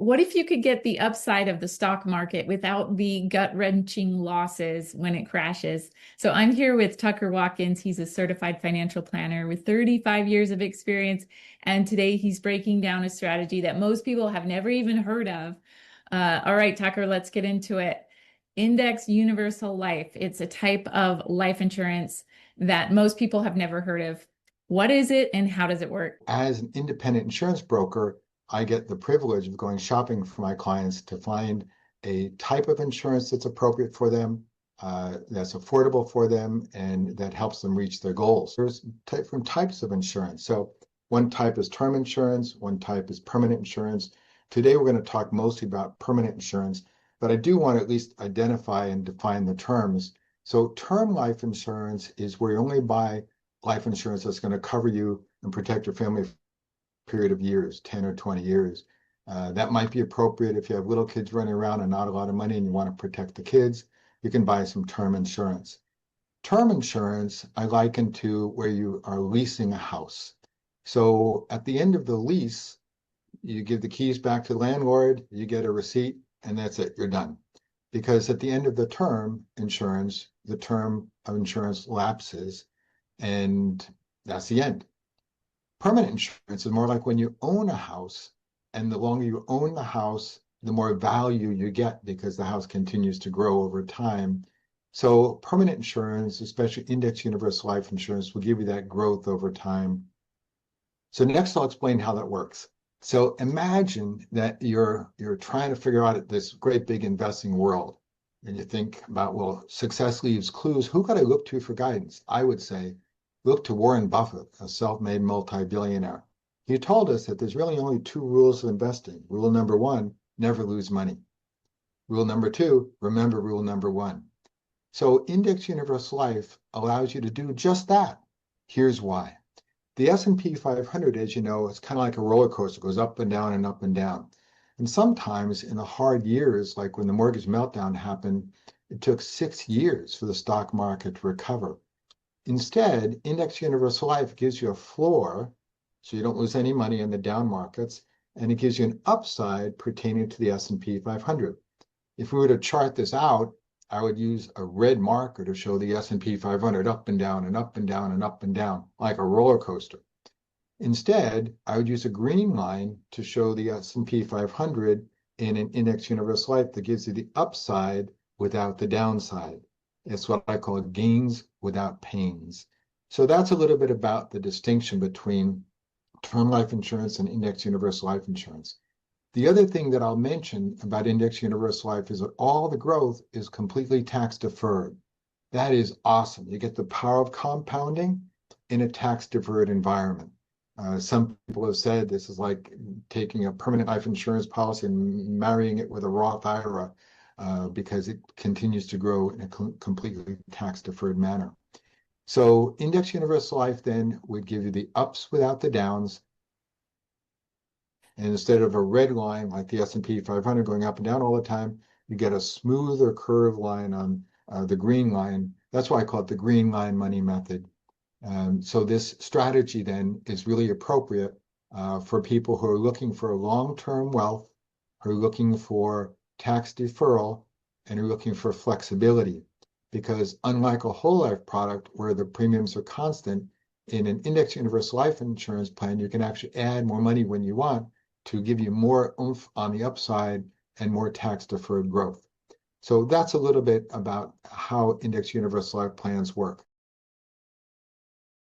What if you could get the upside of the stock market without the gut-wrenching losses when it crashes? So I'm here with Tucker Watkins. He's a certified financial planner with 35 years of experience. And today he's breaking down a strategy that most people have never even heard of. All right, Tucker, let's get into it. Index universal life. It's a type of life insurance that most people have never heard of. What is it and how does it work? As an independent insurance broker, I get the privilege of going shopping for my clients to find a type of insurance that's appropriate for them, that's affordable for them, and that helps them reach their goals. There's different types of insurance. So one type is term insurance, one type is permanent insurance. Today, we're going to talk mostly about permanent insurance, but I do want to at least identify and define the terms. So term life insurance is where you only buy life insurance that's going to cover you and protect your family for a period of years, 10 or 20 years. That might be appropriate if you have little kids running around and not a lot of money and you want to protect the kids. You can buy some term insurance. Term insurance, I liken to where you are leasing a house. So at the end of the lease, you give the keys back to the landlord, you get a receipt, and that's it, you're done. Because at the end of the term insurance, the term of insurance lapses, and that's the end. Permanent insurance is more like when you own a house, and the longer you own the house, the more value you get because the house continues to grow over time. So permanent insurance, especially index universal life insurance, will give you that growth over time. So next I'll explain how that works. So imagine that you're trying to figure out this great big investing world. And you think about, well, success leaves clues. Who could I look to for guidance? I would say, look to Warren Buffett, a self-made multi-billionaire. He told us that there's really only two rules of investing. Rule number one, never lose money. Rule number two, remember rule number one. So Index Universal Life allows you to do just that. Here's why. The S&P 500, as you know, is kind of like a roller coaster, it goes up and down and up and down. And sometimes in the hard years, like when the mortgage meltdown happened, it took 6 years for the stock market to recover. Instead, Index Universal Life gives you a floor, so you don't lose any money in the down markets, and it gives you an upside pertaining to the S&P 500. If we were to chart this out, I would use a red marker to show the S&P 500 up and down and up and down and up and down, like a roller coaster. Instead, I would use a green line to show the S&P 500 in an Index Universal Life that gives you the upside without the downside. It's what I call gains without pains. So that's a little bit about the distinction between term life insurance and Index Universal Life insurance. The other thing that I'll mention about Index Universal Life is that all the growth is completely tax deferred. That is awesome. You get the power of compounding in a tax deferred environment. Some people have said this is like taking a permanent life insurance policy and marrying it with a Roth IRA because it continues to grow in a completely tax deferred manner. So Index Universal Life then would give you the ups without the downs. And instead of a red line like the S&P 500 going up and down all the time, you get a smoother curved line on the green line. That's why I call it the green line money method. So this strategy then is really appropriate for people who are looking for long-term wealth, who are looking for tax deferral, and who are looking for flexibility. Because unlike a whole life product where the premiums are constant, in an Index Universal Life insurance plan, you can actually add more money when you want to give you more oomph on the upside and more tax deferred growth. So that's a little bit about how Index Universal Life plans work.